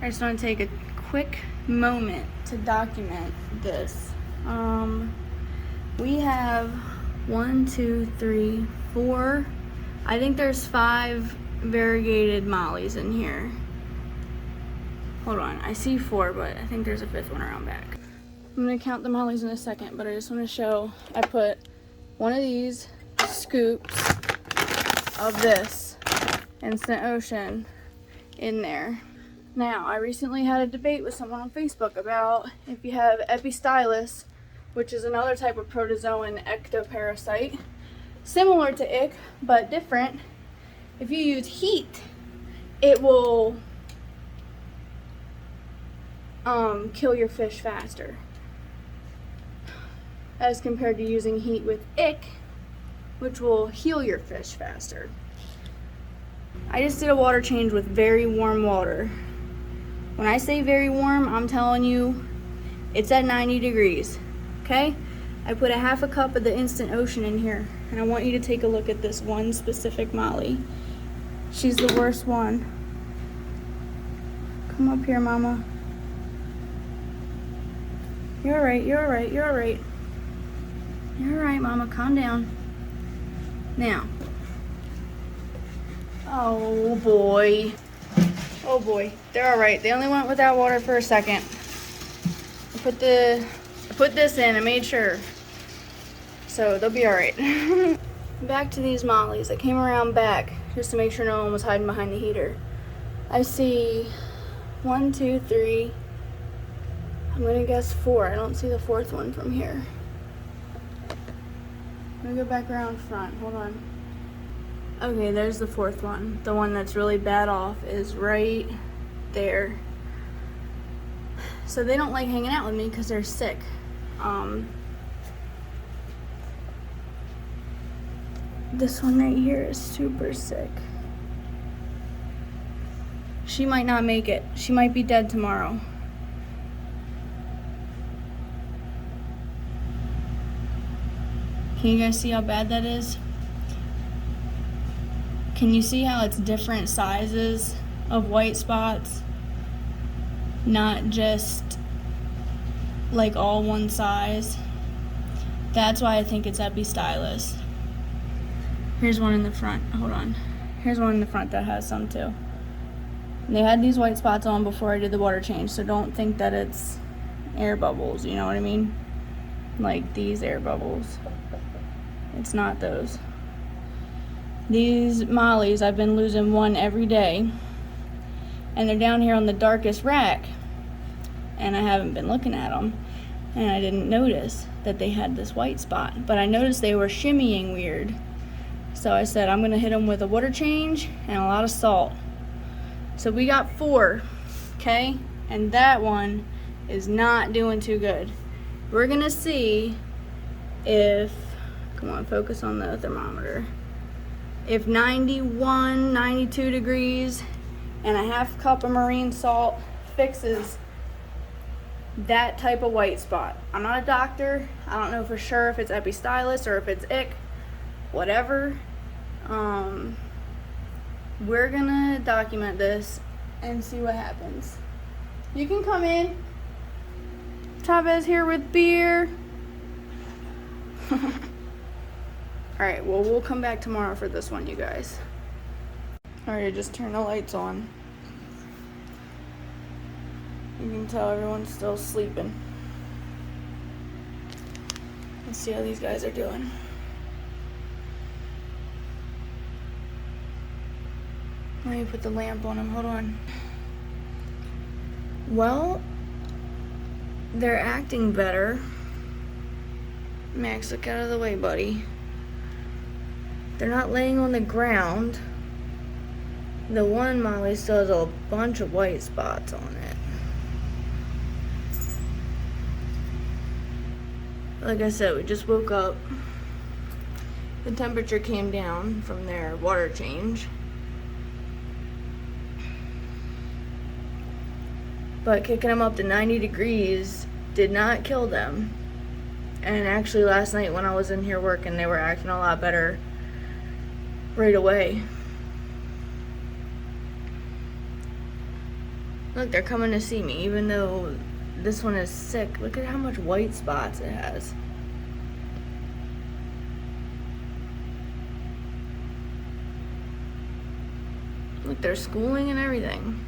I just want to take a quick moment to document this. We have 1, 2, 3, 4. I think there's 5 variegated mollies in here. Hold on, I see 4, but I think there's a 5th one around back. I'm gonna count the mollies in a second, but I just want to show I put one of these scoops of this Instant Ocean in there. Now, I recently had a debate with someone on Facebook about if you have Epistylis, which is another type of protozoan ectoparasite, similar to ick, but different. If you use heat, it will kill your fish faster, as compared to using heat with ick, which will heal your fish faster. I just did a water change with very warm water. When I say very warm, I'm telling you it's at 90 degrees, okay? I put a half a cup of the Instant Ocean in here, and I want you to take a look at this one specific molly. She's the worst one. Come up here, mama. You're all right, you're all right, you're all right. You're all right, mama, calm down. Now. Oh boy. Oh boy, they're all right. They only went without water for a second. I put this in, I made sure. So they'll be all right. Back to these mollies. I came around back just to make sure no one was hiding behind the heater. I see 1, 2, 3. I'm gonna guess 4. I don't see the 4th one from here. I'm gonna go back around front, hold on. Okay, there's the 4th one. The one that's really bad off is right there. So they don't like hanging out with me because they're sick. This one right here is super sick. She might not make it. She might be dead tomorrow. Can you guys see how bad that is? Can you see how it's different sizes of white spots? Not just like all one size. That's why I think it's Epistylis. Here's one in the front. Hold on. Here's one in the front that has some too. And they had these white spots on before I did the water change, so don't think that it's air bubbles, you know what I mean? Like these air bubbles. It's not those. These mollies, I've been losing one every day, and they're down here on the darkest rack, and I haven't been looking at them, and I didn't notice that they had this white spot, but I noticed they were shimmying weird. So I said I'm gonna hit them with a water change and a lot of salt. So we got 4, okay? And that one is not doing too good. We're gonna see if, come on, focus on the thermometer. If 91, 92 degrees and a half cup of marine salt fixes that type of white spot. I'm not a doctor. I don't know for sure if it's Epistylis or if it's ick, whatever. We're gonna document this and see what happens. You can come in. Chavez here with beer. Alright, well, we'll come back tomorrow for this one, you guys. Alright, I just turned the lights on. You can tell everyone's still sleeping. Let's see how these guys are doing. Let me put the lamp on them, hold on. Well, they're acting better. Max, look out of the way, buddy. They're not laying on the ground. The one molly still has a bunch of white spots on it. Like I said, we just woke up. The temperature came down from their water change. But kicking them up to 90 degrees did not kill them. And actually last night when I was in here working, they were acting a lot better right away. Look, they're coming to see me, even though this one is sick. Look at how much white spots it has. Look, they're schooling and everything.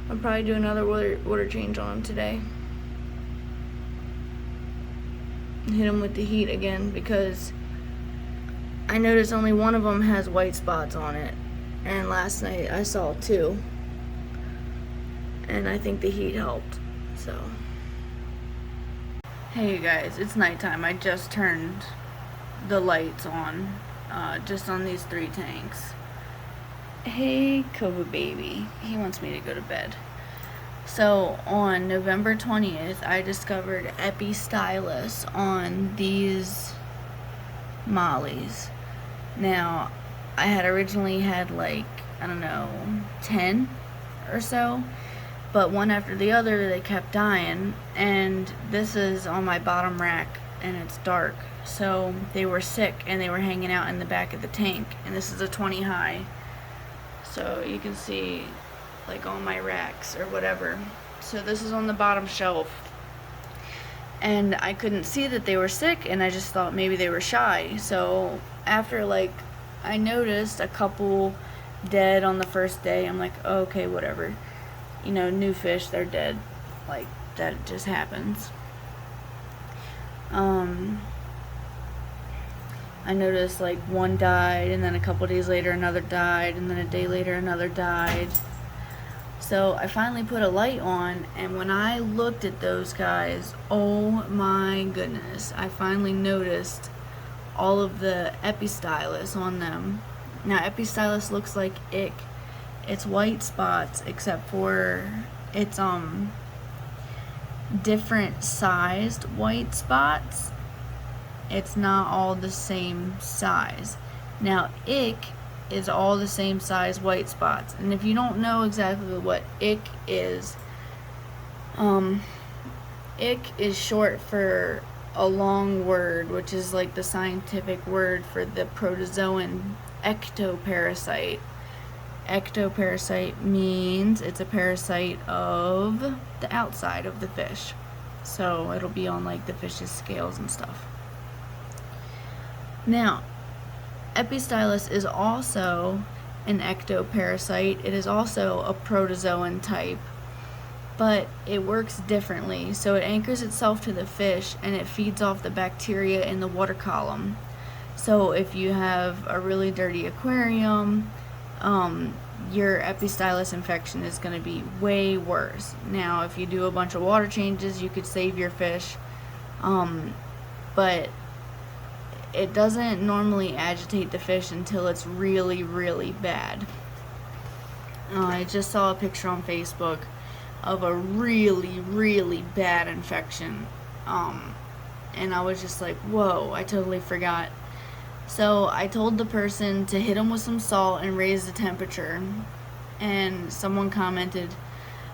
I'll probably do another water change on them today. Hit them with the heat again, because I noticed only one of them has white spots on it, and last night I saw 2, and I think the heat helped. So hey you guys, it's nighttime. I just turned the lights on, just on these 3 tanks. Hey Cova baby, he wants me to go to bed. So on November 20th, I discovered Epistylis on these mollies. Now, I had originally had like, I don't know, 10 or so, but one after the other they kept dying, and this is on my bottom rack and it's dark, so they were sick and they were hanging out in the back of the tank, and this is a 20 high, so you can see like all my racks or whatever. So this is on the bottom shelf, and I couldn't see that they were sick, and I just thought maybe they were shy. So after like I noticed a couple dead on the first day, I'm like, oh, okay, whatever, you know, new fish, they're dead, like that just happens. I noticed like one died, and then a couple days later another died, and then a day later another died. So I finally put a light on, and when I looked at those guys, oh my goodness, I finally noticed all of the Epistylis on them. Now Epistylis looks like ick. It's white spots, except for it's different sized white spots. It's not all the same size. Now ick is all the same size white spots, and if you don't know exactly what ick is short for a long word, which is like the scientific word for the protozoan ectoparasite. Ectoparasite means it's a parasite of the outside of the fish, so it'll be on like the fish's scales and stuff. Now Epistylis is also an ectoparasite. It is also a protozoan type, but it works differently. So it anchors itself to the fish, and it feeds off the bacteria in the water column. So if you have a really dirty aquarium, your Epistylis infection is going to be way worse. Now if you do a bunch of water changes, you could save your fish, but it doesn't normally agitate the fish until it's really, really bad. I just saw a picture on Facebook of a really, really bad infection, and I was just like, whoa, I totally forgot. So I told the person to hit them with some salt and raise the temperature, and someone commented,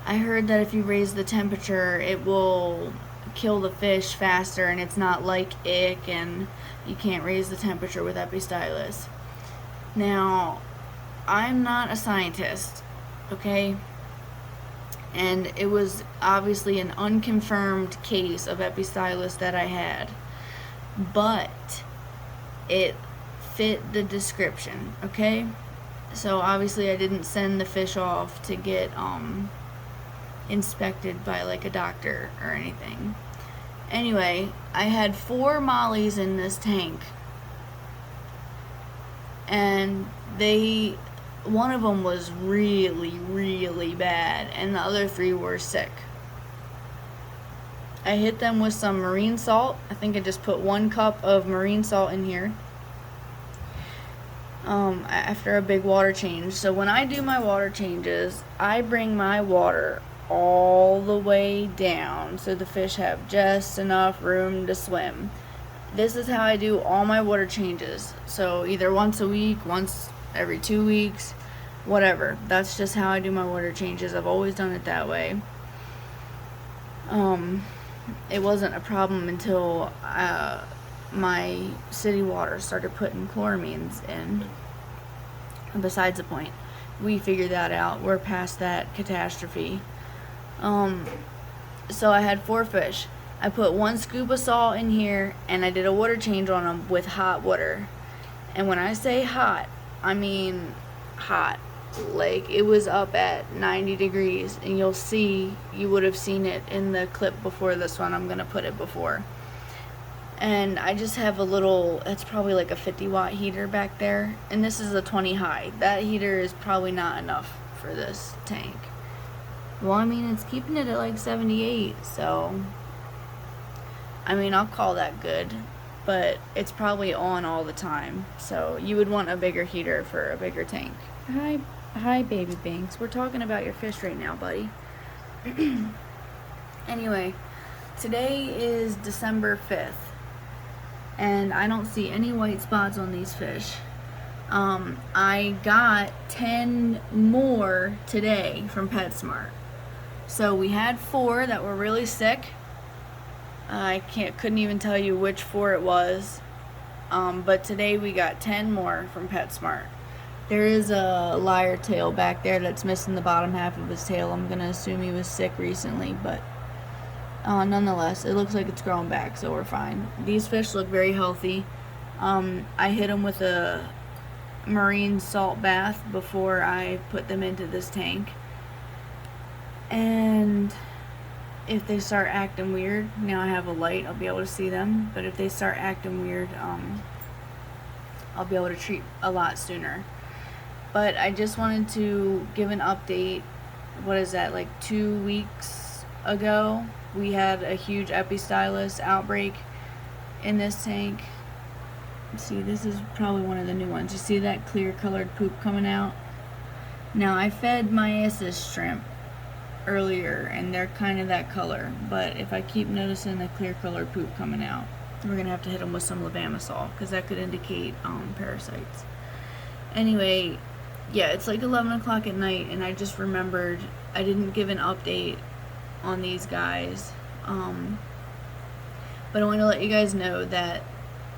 I heard that if you raise the temperature it will kill the fish faster, and it's not like ick, and you can't raise the temperature with Epistylis. Now, I'm not a scientist, okay? And it was obviously an unconfirmed case of Epistylis that I had, but it fit the description, okay? So obviously I didn't send the fish off to get inspected by like a doctor or anything. Anyway, I had 4 mollies in this tank, and one of them was really, really bad, and the other 3 were sick. I hit them with some marine salt. I think I just put 1 cup of marine salt in here after a big water change. So when I do my water changes, I bring my water all the way down so the fish have just enough room to swim. This is how I do all my water changes. So either once a week, once every 2 weeks, whatever. That's just how I do my water changes. I've always done it that way. It wasn't a problem until my city water started putting chloramines in. And besides the point, we figured that out. We're past that catastrophe. So I had 4 fish. I put 1 scoop of salt in here, and I did a water change on them with hot water. And when I say hot, I mean hot. Like, it was up at 90 degrees, and you'll see, you would have seen it in the clip before this one. I'm gonna put it before. And I just have a little, it's probably like a 50-watt heater back there, and this is a 20 high. That heater is probably not enough for this tank. Well, I mean, it's keeping it at like 78, so I mean, I'll call that good, but it's probably on all the time, so you would want a bigger heater for a bigger tank. Hi, baby Binks. We're talking about your fish right now, buddy. Anyway, today is December 5th, and I don't see any white spots on these fish. I got 10 more today from PetSmart. So we had 4 that were really sick. I couldn't even tell you which 4 it was. But today we got 10 more from PetSmart. There is a lyre tail back there that's missing the bottom half of his tail. I'm gonna assume he was sick recently, but nonetheless, it looks like it's growing back, so we're fine. These fish look very healthy. I hit them with a marine salt bath before I put them into this tank. And if they start acting weird, now I have a light, I'll be able to see them. But if they start acting weird, I'll be able to treat a lot sooner. But I just wanted to give an update. What is that, like 2 weeks ago? We had a huge Epistylis outbreak in this tank. See, this is probably one of the new ones. You see that clear colored poop coming out? Now, I fed my Maiasis shrimp earlier, and they're kind of that color, but if I keep noticing the clear colored poop coming out, we're gonna have to hit them with some Levamisol, because that could indicate parasites. Anyway, yeah, it's like 11 o'clock at night, and I just remembered I didn't give an update on these guys, but I want to let you guys know that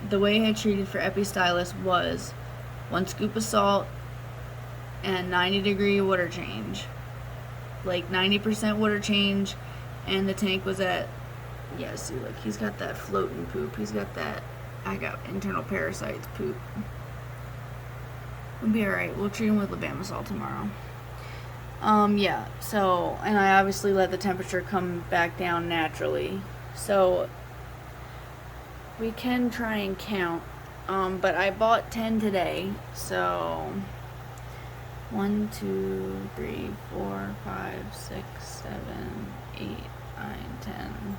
the way I treated for Epistylis was 1 scoop of salt and 90-degree water change. Like 90% water change, and the tank was at, yeah, see, look, he's got that floating poop. He's got that, I got internal parasites poop. We'll be alright. We'll treat him with Levamisol tomorrow. Yeah, so, and I obviously let the temperature come back down naturally. So, we can try and count, but I bought 10 today, so 1, 2, 3, 4, 5, 6, 7, 8, 9, 10.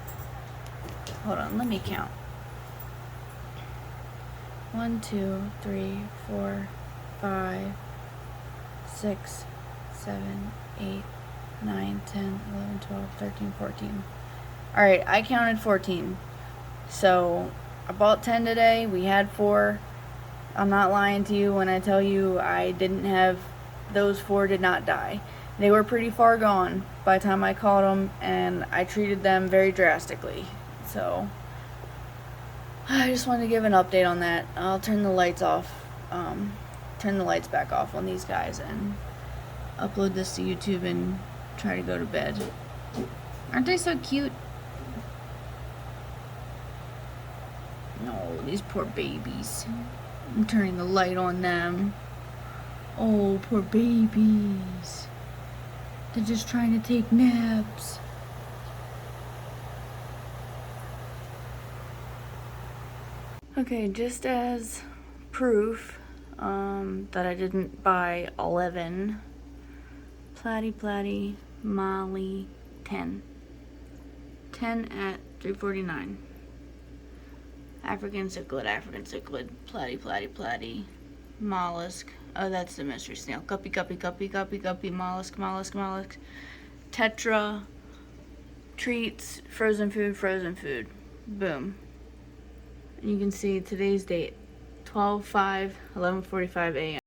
Hold on, let me count. 1, 2, 3, 4, 5, 6, 7, 8, 9, 10, 11, 12, 13, 14. Alright, I counted 14. So, I bought 10 today. We had 4. I'm not lying to you when I tell you I didn't have, those 4 did not die. They were pretty far gone by the time I caught them, and I treated them very drastically. So, I just wanted to give an update on that. I'll turn the lights off, turn the lights back off on these guys, and upload this to YouTube and try to go to bed. Aren't they so cute? No, these poor babies. I'm turning the light on them. Oh, poor babies. They're just trying to take naps. Okay, just as proof that I didn't buy 11, Platy Molly 10. 10 at $3.49. African cichlid, platy, mollusk. Oh, that's the mystery snail. Guppy, mollusk. Tetra, treats, frozen food. Boom. And you can see today's date, 12/5, 11:45 a.m.